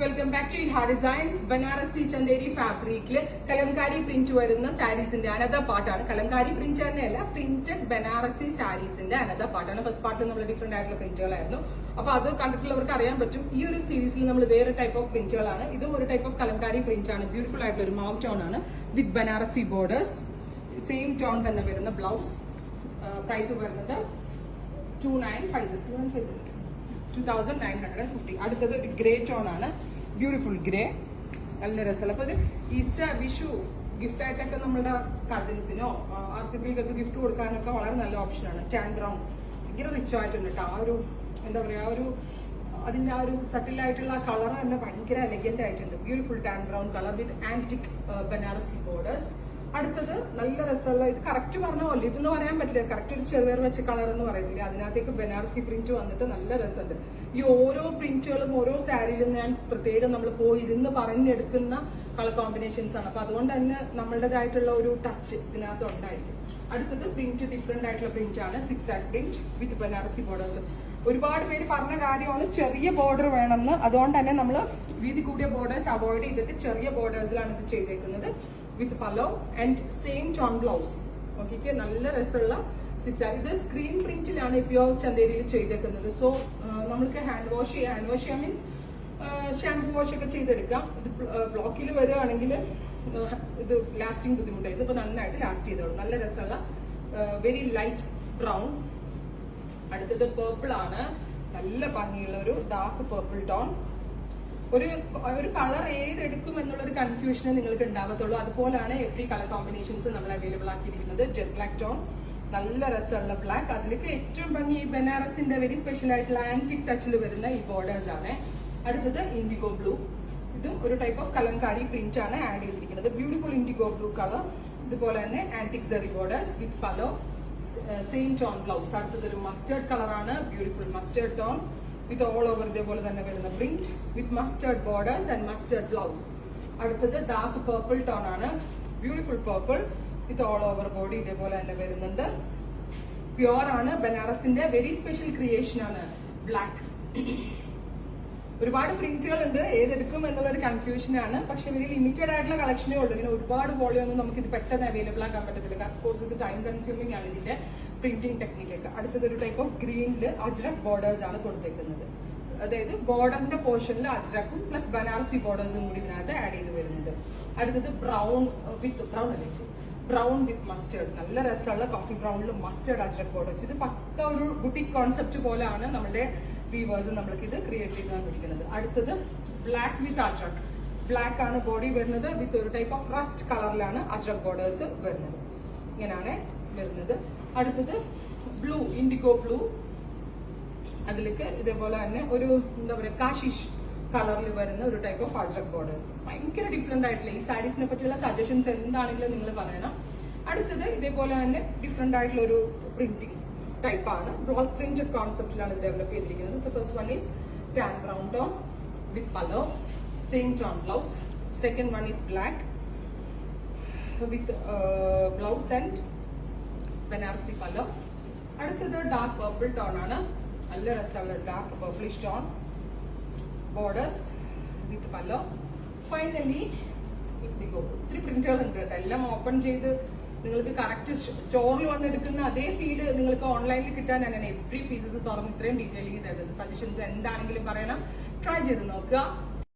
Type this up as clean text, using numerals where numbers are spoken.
Welcome back to Iha designs. Banarasi Chanderi ഫാബ്രിക്കില് Kalamkari print വരുന്ന സാരീസിന്റെ അനദർ പാർട്ടാണ്. കലംകാരി പ്രിന്റ് തന്നെയല്ല, പ്രിന്റഡ് ബനാറസി സാരീസിന്റെ അനദർ പാർട്ടാണ്. ഫസ്റ്റ് പാർട്ടിൽ നമ്മൾ ഡിഫറെന്റ് ആയിട്ടുള്ള പ്രിന്റുകളായിരുന്നു. അപ്പൊ അത് കണ്ടിട്ടുള്ളവർക്ക് അറിയാൻ പറ്റും. ഈ ഒരു സീരീസിൽ നമ്മൾ വേറെ ടൈപ്പ് ഓഫ് പ്രിന്റുകളാണ്. ഇതും ഒരു ടൈപ്പ് ഓഫ് കലംകാരി പ്രിന്റ് ആണ്. ബ്യൂട്ടിഫുൾ ആയിട്ടുള്ള ഒരു മൗ ടോൺ ആണ് വിത്ത് ബനാറസി ബോർഡേഴ്സ്. സെയിം ടോൺ തന്നെ വരുന്ന ബ്ലൗസ്. പ്രൈസ് വരുന്നത് 2950. അടുത്തത് ഒരു ഗ്രേ ടോൺ ആണ്. ബ്യൂട്ടിഫുൾ ഗ്രേ, നല്ല രസമുള്ള. അപ്പൊ ഒരു ഈസ്റ്റർ, വിഷു ഗിഫ്റ്റ് ആയിട്ടൊക്കെ നമ്മുടെ കസിൻസിനോ ആർക്കെങ്കിലൊക്കെ ഗിഫ്റ്റ് കൊടുക്കാനൊക്കെ വളരെ നല്ല ഓപ്ഷനാണ്. ടാൻ ബ്രൗൺ ഭയങ്കര റിച്ച് ആയിട്ടുണ്ട് കേട്ടോ. ആ ഒരു എന്താ പറയാ, അതിന്റെ ആ ഒരു സട്ടിൽ ആയിട്ടുള്ള കളർ തന്നെ ഭയങ്കര എലഗന്റ് ആയിട്ടുണ്ട്. ബ്യൂട്ടിഫുൾ ടാൻ ബ്രൗൺ കളർ വിത്ത് ആന്റിക് ബനാറസി ബോർഡേഴ്സ്. അടുത്തത് നല്ല രസമുള്ള, ഇത് കറക്റ്റ് പറഞ്ഞ ഒലിവ് എന്ന് പറയാൻ പറ്റില്ല, കറക്റ്റ് ഒരു ചെറുപയർ വെച്ച കളർ എന്ന് പറയത്തില്ല. അതിനകത്തേക്ക് ബനാറസി പ്രിന്റ് വന്നിട്ട് നല്ല രസമുണ്ട്. ഈ ഓരോ പ്രിന്റുകളും ഓരോ സാരിയിലും ഞാൻ പ്രത്യേകം നമ്മൾ പോയിരുന്ന് പറഞ്ഞെടുക്കുന്ന കളർ കോമ്പിനേഷൻസ് ആണ്. അപ്പൊ അതുകൊണ്ട് തന്നെ നമ്മളുടേതായിട്ടുള്ള ഒരു ടച്ച് ഇതിനകത്ത് ഉണ്ടായിരിക്കും. അടുത്തത് പ്രിന്റ് ഡിഫറെന്റ് ആയിട്ടുള്ള പ്രിന്റ് ആണ്. 6 ആക്ട് പ്രിന്റ് വിത്ത് ബനാറസി ബോർഡേഴ്സ്. ഒരുപാട് പേര് പറഞ്ഞ കാര്യമാണ് ചെറിയ ബോർഡർ വേണമെന്ന്. അതുകൊണ്ട് തന്നെ നമ്മൾ വീതി കൂടിയ ബോർഡേഴ്സ് അവോയ്ഡ് ചെയ്തിട്ട് ചെറിയ ബോർഡേഴ്സിലാണ് ഇത് ചെയ്തേക്കുന്നത്. With pallu and same tone blouse. Okay, നല്ല രസമുള്ള 6 ആക്ട്. ഇത് സ്ക്രീൻ പ്രിന്റിലാണ് പ്യോർ ചന്ദേരിയിൽ ചെയ്തേക്കുന്നത്. സോ നമുക്ക് ഹാൻഡ് വാഷ് ചെയ്യാം മീൻസ് ഷാംപൂ വാഷ് ഒക്കെ ചെയ്തെടുക്കാം. ഇത് ബ്ലോക്കിൽ വരികയാണെങ്കിൽ ഇത് ലാസ്റ്റിംഗ് ബുദ്ധിമുട്ടായി. ഇതിപ്പോ നന്നായിട്ട് ലാസ്റ്റ് ചെയ്തോളൂ. നല്ല രസമുള്ള വെരി ലൈറ്റ് ബ്രൗൺ. അടുത്തത് പേർപ്പിൾ ആണ്. നല്ല ഭംഗിയുള്ള ഒരു ഡാർക്ക് പേർപ്പിൾ ടോൺ. ഒരു കളർ ഏതെടുക്കും എന്നുള്ളൊരു കൺഫ്യൂഷനെ നിങ്ങൾക്ക് ഉണ്ടാകത്തുള്ളൂ. അതുപോലെയാണ് എവറി കളർ കോമ്പിനേഷൻസ് നമ്മൾ അവൈലബിൾ ആക്കിയിരിക്കുന്നത്. ജെറ്റ് ബ്ലാക്ക് ടോൺ, നല്ല രസമുള്ള ബ്ലാക്ക്. അതിലേക്ക് ഏറ്റവും ഭംഗി ഈ ബനാറസിന്റെ വെരി സ്പെഷ്യൽ ആയിട്ടുള്ള ആന്റിക് ടച്ചിൽ വരുന്ന ഈ ബോർഡേഴ്സ് ആണ്. അടുത്തത് ഇൻഡിഗോ ബ്ലൂ. ഇതും ഒരു ടൈപ്പ് ഓഫ് കലംകാരി പ്രിന്റ് ആണ് ആഡ് ചെയ്തിരിക്കുന്നത്. Beautiful IndiGo blue colour. ഇതുപോലെ തന്നെ antique സെറി borders with pallu, same tone blouse. അടുത്തത് ഒരു മസ്റ്റേർഡ് കളറാണ്. Beautiful mustard tone with all over ഇതേപോലെ തന്നെ വരുന്ന print with mustard borders and mustard blouse. അടുത്തത് ഡാർക്ക് പേർപ്പിൾ ടോൺ ആണ്. Beautiful purple with all over body ഇതേപോലെ തന്നെ വരുന്നുണ്ട്. പ്യോർ ആണ്, ബനാറസിന്റെ വെരി സ്പെഷ്യൽ ക്രിയേഷൻ ആണ് ബ്ലാക്ക്. ഒരുപാട് പ്രിന്റുകൾ ഉണ്ട്, ഏതെടുക്കും എന്നുള്ളൊരു കൺഫ്യൂഷനാണ്. പക്ഷെ വെരി ലിമിറ്റഡ് ആയിട്ടുള്ള കളക്ഷനേ ഉള്ളൂ. ഇങ്ങനെ ഒരുപാട് വോളിയം ഒന്നും നമുക്ക് ഇത് പെട്ടെന്ന് അവൈലബിൾ ആക്കാൻ പറ്റത്തില്ല. അഫ്കോഴ്സ് ഇത് ടൈം കൺസ്യൂമിംഗ് ആണ് ഇതിന്റെ പ്രിന്റിംഗ് ടെക്നിക്കൊക്കെ. അടുത്തത് ഒരു ടൈപ്പ് ഓഫ് ഗ്രീനില് അജ്രക് ബോർഡേഴ്സ് ആണ് കൊടുത്തേക്കുന്നത്. അതായത് ബോർഡറിന്റെ പോർഷനിൽ അജ്രക്കും പ്ലസ് ബനാറസി ബോർഡേഴ്സും കൂടി ഇതിനകത്ത് ആഡ് ചെയ്ത് വരുന്നുണ്ട്. അടുത്തത് ബ്രൗൺ വിത്ത് മസ്റ്റേർഡ്. നല്ല രസമുള്ള കോഫി ബ്രൗണിൽ മസ്റ്റേർഡ് അജ്രക് ബോർഡേഴ്സ്. ഇത് പക്ക ഒരു ബുട്ടിക് കോൺസെപ്റ്റ് പോലെയാണ് നമ്മുടെ വീവേഴ്സ് നമ്മൾക്ക് ഇത് ക്രിയേറ്റ് ചെയ്ത് തന്നിരിക്കുന്നത്. അടുത്തത് ബ്ലാക്ക് വിത്ത് അജ്രക്. ബ്ലാക്ക് ആണ് ബോഡി വരുന്നത് വിത്ത് ഒരു ടൈപ്പ് ഓഫ് റസ്റ്റ് കളറിലാണ് അജ്രക് ബോർഡേഴ്സ് വരുന്നത്. ഇങ്ങനെയാണ് വരുന്നത്. അടുത്തത് ബ്ലൂ, ഇൻഡിഗോ ബ്ലൂ. അതിലേക്ക് ഇതേപോലെ തന്നെ ഒരു എന്താ പറയുക കാശിഷ് കളറിൽ വരുന്ന ഒരു ടൈപ്പ് ഓഫ് അജ്രക് ബോർഡേഴ്സ്. ഭയങ്കര ഡിഫറെന്റ് ആയിട്ടുള്ള ഈ സാരീസിനെ പറ്റിയുള്ള സജഷൻസ് എന്താണെങ്കിലും നിങ്ങൾ പറയണം. അടുത്തത് ഇതേപോലെ തന്നെ ഡിഫറെന്റ് ആയിട്ടുള്ള ഒരു പ്രിന്റിംഗ് ടൈപ്പ് ആണ്. ബ്ലോക്ക് പ്രിന്റഡ് കോൺസെപ്റ്റിലാണ് ഇത് ഡെവലപ്പ് ചെയ്തിരിക്കുന്നത്. So first one is tan brown tone with pallu, same tone blouse. Second one is black with blouse and Banarasi pallu. അടുത്തത് ഡാർക്ക് പർപ്പിൾ ടോൺ ആണ്. നല്ല രസമുള്ള dark purplish tone, borders with pallu. Finally indigo. ഒത്തിരി പ്രിന്റുകൾ ഉണ്ട് കേട്ടോ. എല്ലാം ഓപ്പൺ ചെയ്ത് നിങ്ങൾക്ക് കറക്റ്റ് സ്റ്റോറിൽ വന്നെടുക്കുന്ന അതേ ഫീല് നിങ്ങൾക്ക് ഓൺലൈനിൽ കിട്ടാനാണ് ഞാൻ എവറി പീസസ് തുറന്ന് ഇത്രയും ഡീറ്റെയിലിംഗ് തരുന്നത്. സജഷൻസ് എന്താണെങ്കിലും പറയണം, ട്രൈ ചെയ്ത് നോക്കുക.